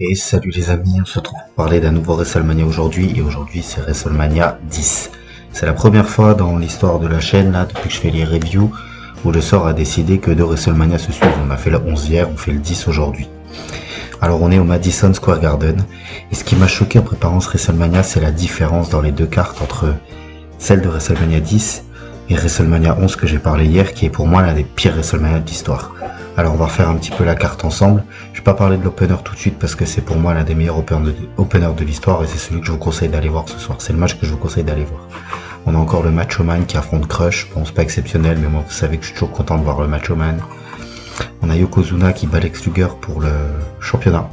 Et salut les amis, on se retrouve pour parler d'un nouveau WrestleMania aujourd'hui, et aujourd'hui c'est WrestleMania 10. C'est la première fois dans l'histoire de la chaîne, là, depuis que je fais les reviews, où le sort a décidé que deux WrestleMania se suivent. On a fait le 11 hier, on fait le 10 aujourd'hui. Alors on est au Madison Square Garden, et ce qui m'a choqué en préparant ce WrestleMania, c'est la différence dans les deux cartes entre celle de WrestleMania 10 et WrestleMania 11 que j'ai parlé hier, qui est pour moi l'un des pires WrestleMania de l'histoire. Alors on va refaire un petit peu la carte ensemble. Je vais pas parler de l'opener tout de suite parce que c'est pour moi l'un des meilleurs openers de l'histoire, et c'est celui que je vous conseille d'aller voir ce soir. C'est le match que je vous conseille d'aller voir. On a encore le Macho Man qui affronte Crush. Bon, c'est pas exceptionnel, mais moi vous savez que je suis toujours content de voir le Macho Man. On a Yokozuna qui bat Lex Luger pour le championnat.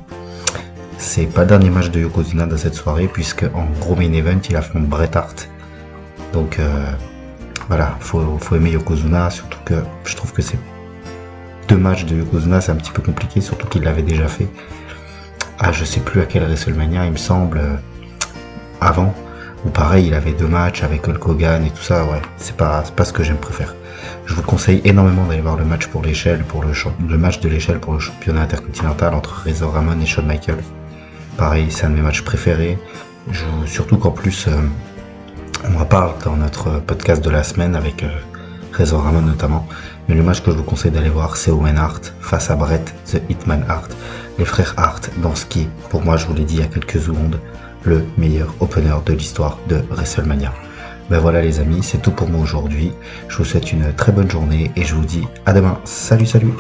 C'est pas le dernier match de Yokozuna dans cette soirée, puisque en gros main event il affronte Bret Hart. Donc voilà, faut aimer Yokozuna, surtout que je trouve que c'est deux matchs de Yokozuna, c'est un petit peu compliqué, surtout qu'il l'avait déjà fait. Ah, je sais plus à quel WrestleMania, il me semble, avant, ou pareil, il avait deux matchs avec Hulk Hogan et tout ça. Ouais, c'est pas ce que j'aime préfère. Je vous conseille énormément d'aller voir le match pour l'échelle, le match de l'échelle pour le championnat intercontinental entre Razor Ramon et Shawn Michaels. Pareil, c'est un de mes matchs préférés. Surtout qu'en plus, on en parle dans notre podcast de la semaine avec Razor Ramon notamment. Mais le match que je vous conseille d'aller voir, c'est Owen Hart face à Bret The Hitman Hart. Les frères Hart dans ce qui est, pour moi, je vous l'ai dit il y a quelques secondes, le meilleur opener de l'histoire de WrestleMania. Ben voilà les amis, c'est tout pour moi aujourd'hui. Je vous souhaite une très bonne journée et je vous dis à demain. Salut, salut!